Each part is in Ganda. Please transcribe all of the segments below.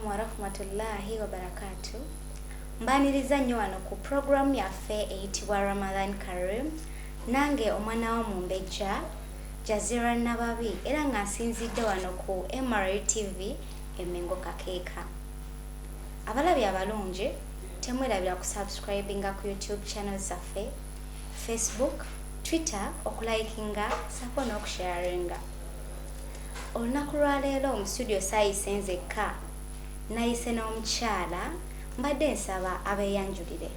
alaikum wa rahmatullahi wa barakatuh. Mbaniriza nnyo wano ku program yaffe eyitibwa Ramadan Kareem. Nange omwana wo Mumbejja Jazira Nababi era nga nsinzidde wano ku MRA TV Emengo Kakeeka. Abalabi abalungi temwerabira ku subscribinga ku YouTube channel zaffe, Facebook, Twitter, okulikinga sako n'okusharinga. Olunaku lwaleero mu studio saayise nzekka nayise n'omukyala mbadde nsaba abeeyanjulire.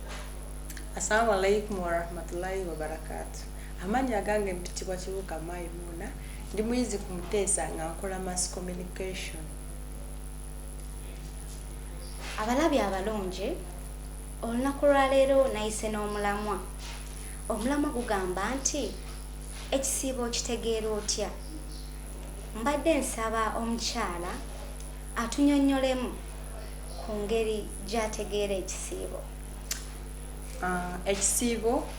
Assalamu alaikum wa rahmatullahi wa barakatuh. Amanya gange mpitibwa Kibuuka Maimuna, ndi muyizi ku Muteesa nga nkola mass communication. Abalabi abalungi, olunaku lwaleero nayise n'omulamwa. Omulamwa gugamba nti ekisiibo kitegeera otya. Mbadde nsaba omukyala atunnyonnyolemu ku ngeri gy'ategeera ekisiibo.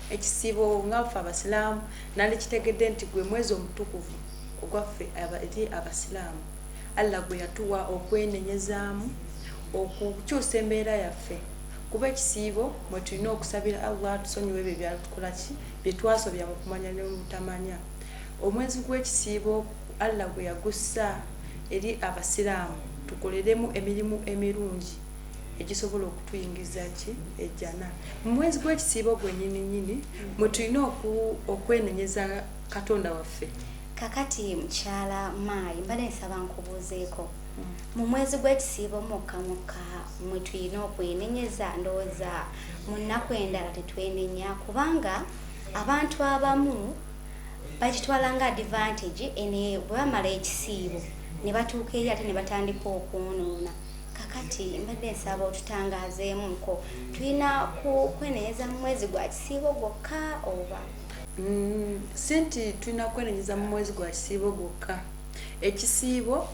Ekisiibo ngaffe abasiraamu nali kitegedde nti gwe mwezi omutukuvu ogwaffe eri abasiraamu. Allah gwe yatuwa okwenenyezaamu, okukyusa embeera yaffe. Kuba ekisiibo mwe tulina okusabira Allah tusonyiwe ebyo byatukolaki bye twasobya mu kumanya ne mu butamanya. Omwezi gw'ekisiibo Allah gwe yagussa eri abasiraamu tukoleremu emirimu emirungi egisobola okutuyingiza ejjana. Mu mwezi gw'ekisiibo gwennyini mwe tulina okwenenyeza Katonda waffe. Kakati mukyala Mai, mbadde nsaba nkubuuzeeko. Mu mwezi gw'ekisiibo mukka mwe tulina okwenenyeza, ndowooza mu nnaku endala tetwenenya, kubanga abantu abamu bagitwala nga advantage ene bwe bamala ekisiibo ne batuuka eri ate ne batandika okwonoona. Kakati mbadde nsaba otutangaazeemuko, tulina kwenenyeza mu mwezi gwa kisiibo gwokka oba? Senti tulina kwenenyeza mu mwezi gwa kisiibo gwokka. Ekisiibo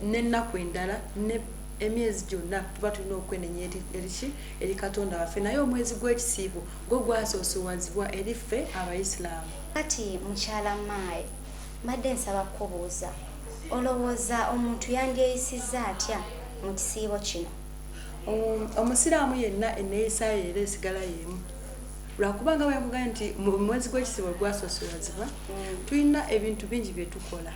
n'ennaku endala ne emyezi gyonna tuba tulina okwenenya eri Katonda waffe, naye omwezi gw'ekisiibo gwo gwasoosowazibwa eri ffe Abayisiraamu. Kati mukyala Mai, mbadde nsaba kubuuza, olowooza omuntu yandyeyisizza atya mu kisiibo kino? Omusiraamu yenna enneeyisa ye era esigala y'emu. Lwakubanga bwe nkugambye nti mu mwezi gw'ekisiibo gwasoosowazibwa tulina ebintu bingi bye tukola.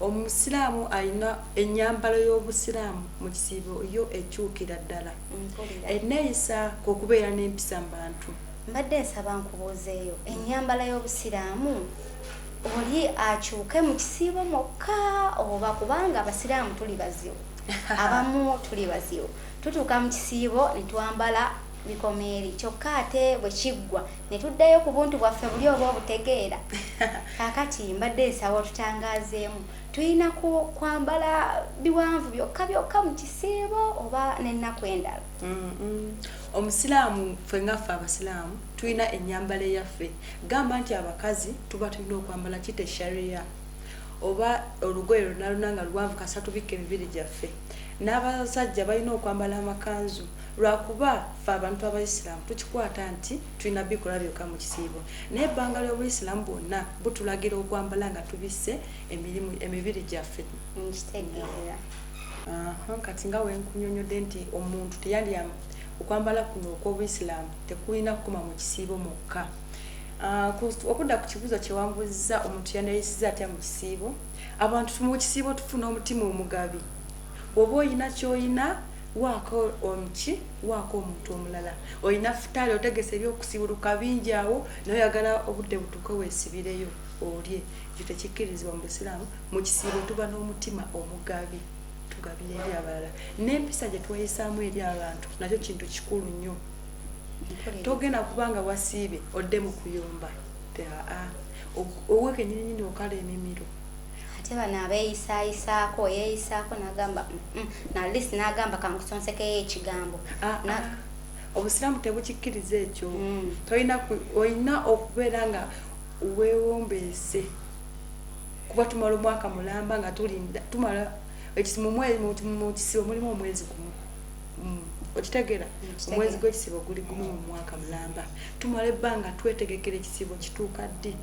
Omusiraamu alina ennyambalo y'obusiraamu mu kisiibo yo ekyukira ddala. Enneeyisa kw'okubeera n'empisa mu bantu. Mbadde nsaba nkubuuzeeyo, ennyambala y'obusiraamu oli akyuke mu kisiibo mokka oba? Kubanga abasiraamu tuli bazibu, abamu tuli bazibu, tutuuka mu kisiibo ne twambala bikomeeri kyokka ate bwe kiggwa ne tuddayo ku buntu bwaffe buli oba obutegeera. Kakati mbadde nsaba otutangaazeemu, tulina kwambala biwanvu byokka mu kisiibo oba n'ennaku endala? Omusiraamu ffe ngaffe abasiraamu tulina ennyambala eyaffe. Gamba nti abakazi tuba tulina okwambala kite sharia oba olugoye lwonna nga luwanvu kasa tubikka emibiri gyaffe. N'abasajja balina okwambala amakanzu, lwakuba ffe abantu Abayisiraamu tukikwata nti tulina bikola byokka mu kisiibo. Naye ebbanga ly'Obuyisiraamu bwonna butulagira okwambala nga tubisse emibiri gyaffe. Nkitegeera. Kati nga wenkunyonyodde nti omuntu teyandyamu okwambala kuno okw'Obuyisiraamu tekulina kukoma mu kisiibo mokka. Okudda ku kibuuzo kye wambuuzizza, omuntu yandyeyisizza atya mu kisiibo? Abantu mu kisiibo tufuna omutima omugabi. Bw'oba oyina ky'oyina, waako omuki, waako omuntu omulala. Oyina futaali otegese ebyokusibuluka bingi awo, naye oyagala obudde butuuke weesibireyo olye. Ekyo tekikkirizibwa mu Busiraamu. Mu kisiibo tuba n'omutima omugabi, tugabira eri abalala. N'empisa gye tweyisaamu eri abantu nakyo kintu kikulu nnyo. Togenda kubanga wasiibye odde mu kuyomba. Owe kennyini okala emimiro. Ate bano abeeyisaayisaako, yeeyisaako n'agamba nalisi n'agamba kankusonsekeyo ekigambo. Obusiraamu tebukikkiriza ekyo. Olina okubeera nga weewombeese. Kuba tumala omwaka mulamba nga tulinda tumala mu kisiibo mulimu omwezi gumu. Okitegeera? Omwezi gw'ekisiibo guli gumu mu mwaka mulamba. Tumala ebbanga twetegekera ekisiibo kituuka ddi.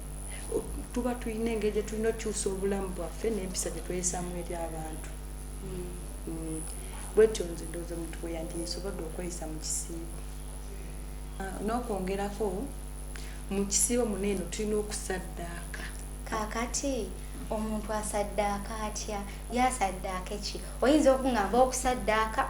Tuba tulina engeri gye tulina okyusa obulamu bwaffe n'empisa gye tweyisaamu eri abantu. bwetyo nze ndowooza omuntu bwe yandisobodde okweyisa mu kisiibo. N'okwongerako mu kisiibo muneeno tulina okusaddaaka. Kaakati omuntu asaddaaka atya? Yasaddaaka ki? Oyinza okungamba okusaddaaka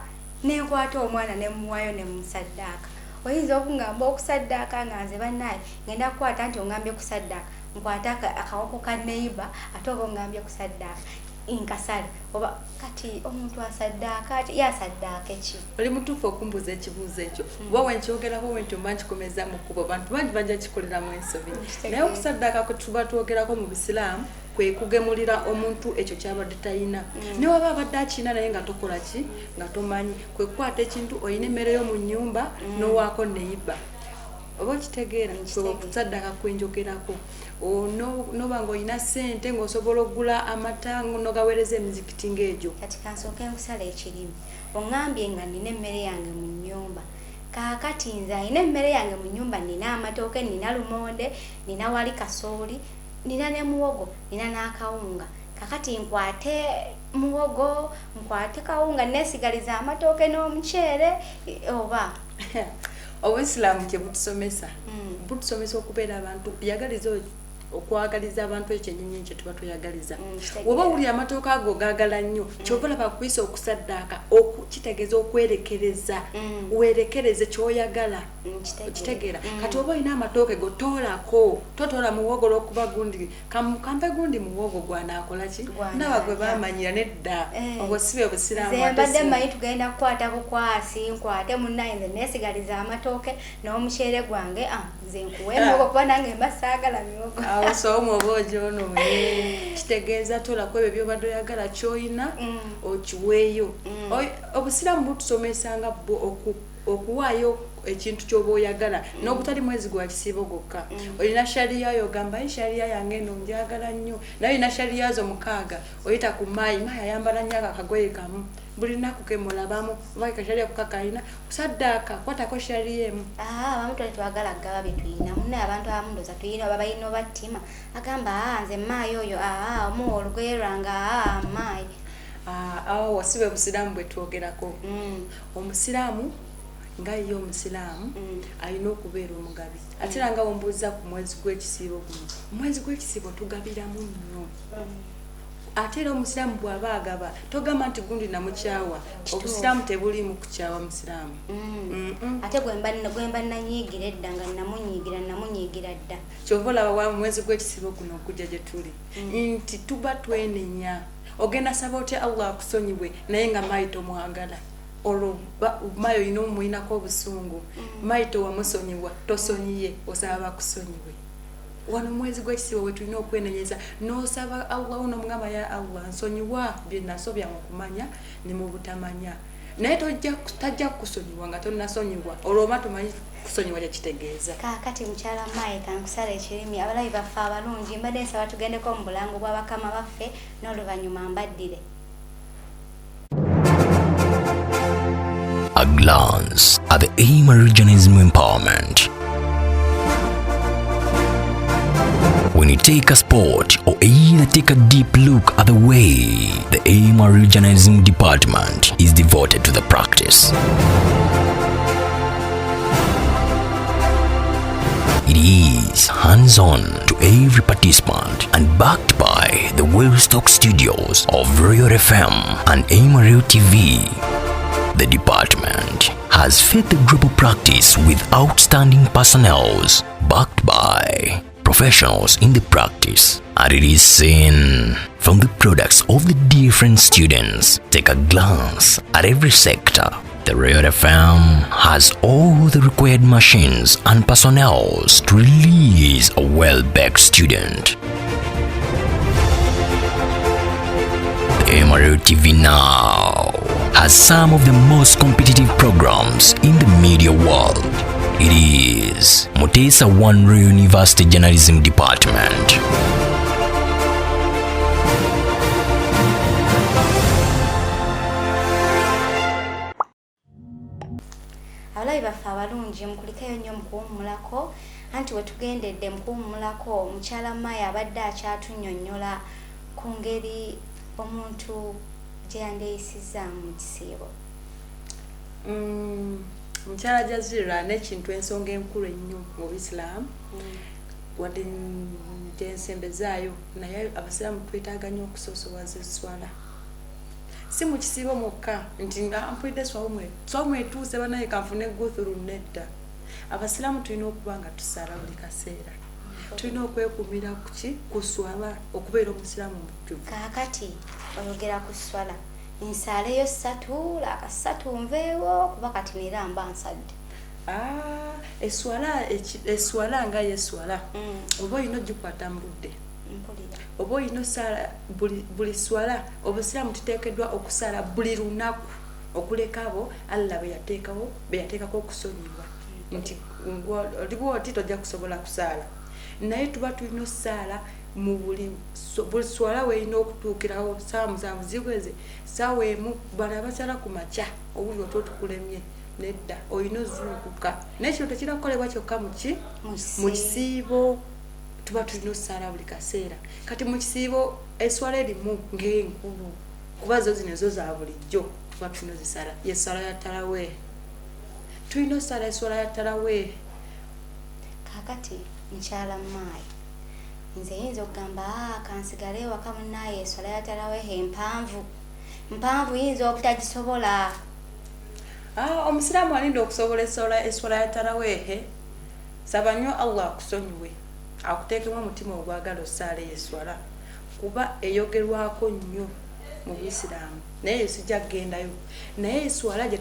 nenkwata omwana ne muwayo ne musaddaaka. Oyinza okungamba okusaddaaka nga nze bannaye ngenda kukwata nti ongambye kusaddaaka nkwata akawoko ka neighbor ate oba ongambye kusaddaaka inkasale oba kati omuntu asaddaaka ati yasaddaaka ki? Oli mutuufu okumbuuza ekibuuzo ekyo kuba wenkyogerako wenti omba nkikomeza mu kkubo bantu bangi bajja kikoleramu ensobi naye okusaddaaka kwe tuba twogerako mu bisiraamu kwe kugemulira omuntu ekyo kyabadde talina ne waba abadde akina naye nga tokola ki nga tomanyi kwe kukwata ekintu olina emmere yo mu nnyumba n'owaako neighbor oba okitegeera okusaddaaka kwenjogerako noba ng'olina ssente ng'osobola okugula amata n'ogaweereza emizikiti ng'egyo. Kati kansooke nkusala ekirimi oŋŋambye nga nina emmere yange mu nnyumba kaakati nze alina emmere yange mu nnyumba nina amatooke nina lumonde nina wali kasooli nina ne muwogo nina n'akawunga kakati nkwate muwogo nkwate kawunga nesigaliza amatooke n'omuceere oba Obusiraamu kye butusomesa butusomesa okubeera abantu yagaliza okwagaliza abantu ekyennyinyi kye tuba tuyagaliza oba wuli amatooke ago gaagala nnyo kyova laba kuyisa okusaddaaka kitegeeza okwerekereza weerekereze kyoyagala okitegeera kati oba olina amatooke go toolako totoola muwogo lw'okuba gundi kampe gundi muwogo gwanaakola ki ndaba gwe baamanyira nedda obwo si bwe busiraamu nze mbadde mmanyi tugenda kukwata bukwasi nkwate munnaye nze neesigaliza amatooke n'omuceere gwange nze nkuwe muwogo kuba nange mba saagala miwogo Osomu obojono kitegeeza tolako ebyo byobadde oyagala kyoyina okiweeyo. Obusiraamu butusomesanga okuwaayo ekintu ky'oba oyagala n'obutali mwezi gwa kisiibo gwokka. Olina shariya yo gamba shariya yange eno njagala nnyo naye olina shariya zo 6 oyita ku maayi ayambala nnyo akagoye kamu buli nnaku kemulabamu oba kashariya kukakalina kusaddaaka kwatako shariya emu. Abamu twagala gaba bye tuyina munne abantu abamu ndoza tuyina oba balina obattima agamba nze maayi oyo omuwa olugoye lwange maayi. Awo wasibe busiraamu bwe twogerako. Omusiraamu nga ye omusiraamu alina okubeera omugabi ate era nga wombuuza ku mwezi gw'ekisiibo guno omwezi gw'ekisiibo tugabiramu nnyo ate era omusiraamu bw'aba agaba togamba nti gundi namukyawa obusiraamu tebuliimu kukyawa musiraamu ate gwemba nanyiigira edda nga namunyiigira dda kyova olaba wa mwezi gw'ekisiibo guno okujja gye tuli nti tuba twenenya ogenda saba otya Allah akusonyiwe naye nga maayi tomwagala olwo maayi olina omuyinako obusungu maayi towamusonyiwa tosonyiye osaba bakusonyiwe wano mwezi gw'ekisiibo we tulina okwenenyeza n'osaba Allah n'omugamba ya Allah nsonyiwa bye nasobya mu kumanya ne mu butamanya naye tajja kusonyiwa nga tonnasonyiwa olwo oba tomanyi kusonyiwa kyekitegeeza. Kaakati mukyala maayi kankusala ekirimi abalabi baffe abalungi mbadde nsaba tugendeko mu bulango bwa bakama baffe n'oluvannyuma mbaddire. A glance at the AIM Regionalism Empowerment. When you take a sport or either take a deep look at the way the AIM Regionalism Department is devoted to the practice. It is hands-on to every participant and backed by the well-stocked studios of Royal FM and AIM Radio TV. The department has fed the group of practice with outstanding personnels backed by professionals in the practice, and it is seen from the products of the different students. Take a glance at every sector. The Royal FM has all the required machines and personnel to release a well-backed student. The AIM Radio TV now has some of the most competitive programs in the media world. It is Mutesa One Royal University Journalism Department. Abalabi baffe abalungi mukulikeyo nnyo mukuwummulako anti wetugendedde mukuwummulako mukyala maayi abadde akyatunnyonnyola ku ngeri omuntu gye yandeeyisizza mu kisiibo. Mukyala Jazira n'ekintu ensonga enkulu ennyo mu Islam wadde gyensembezaayo naye abasiraamu twetaaga nnyo okusoosowaza esswala si mu kisiibo mwokka nti nga mpulidde swawumu etuuse banaye kanfune guthuru nedda. Abasiraamu tulina okuba nga tusala buli kaseera, tulina okwekuumira ku swala okubeera omusiraamu mujjuvu. Kaakati oyogera ku swala nsaleyo 3 laka 3 nveewo kuba kati neera mba nsadde. Eswala nga yeswala oba olina ogikwata mu budde oba olina osala buli swala. Obusiraamu tuteekeddwa okusala buli lunaku okuleka abo Allah be yateekako okusonyiwa nti olibwa oti tojja kusobola kusaala, naye tuba tulina osaala mu buli swala weerina okutuukirawo ssaawa 7 ziweze ssaawa emu. Bano abasala ku makya obuli otwo tukulemye nedda olina ozuukuka n'ekiro tekirakolebwa kyokka mu kisiibo. Tuba tulina osaala buli kaseera. Kati mu kisiibo eswala erimu ng'enkulu kuba zo zino ezo za bulijjo tuba tulina ozisala yesala ya taraweeh. Tulina osala eswala ya taraweeh. Kaakati mukyala Maayi nze yinza okugamba kansigale ewaka munnaye eswala ya taraweeh mpanvu yinza obutagisobola. Omusiraamu alinda okusobola eswala ya taraweeh saba nnyo Allah akusonyiwe akuteekemu omutima ogwagala osaala eswala kuba eyogerwako nnyo mu Isiraamu naye sijja kugendayo. Naye eswala gye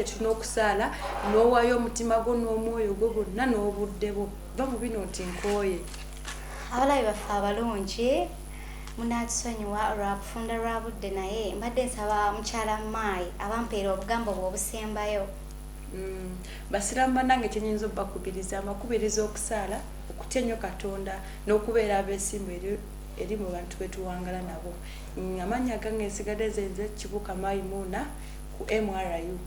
tulina okusaala n'owaayo omutima gwo n'omwoyo gwo gwonna n'obudde bwo va mu bino nti nkooye. Abalabi baffe abalungi munatusonyiwa olwakufunda lwa budde naye mbadde nsaba mukyala Maayi abampeera obugambo bwe obusembayo. Basiraamu bannange kyenyinza obbakubiriza amakubiriza okusaala okutya ennyo Katonda n'okubeera abeesimbu eri mu bantu betuwangala nabo. Amannya gange nsigadde zenze Kibuka Maimuna ku MRU.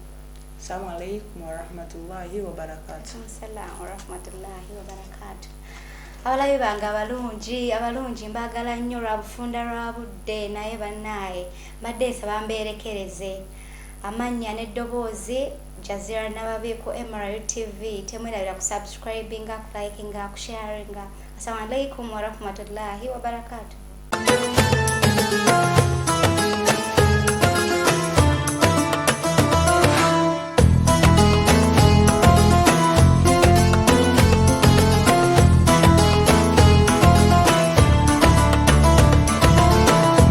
Assalamu alaikum warahmatullahi wabarakatuh. Assalamu warahmatullahi wabarakatuh. Abalabi bange abalungi mbagala nnyo lwa bufunda lwa budde naye bannaaye mbadde nsaba mbeerekereze amannya n'eddoboozi Jazira Nababi ku MRU TV. Temwerabira ku subscribinga, ku likinga, ku sharinga. Assalamu alaikum warahmatullahi wabarakatuh.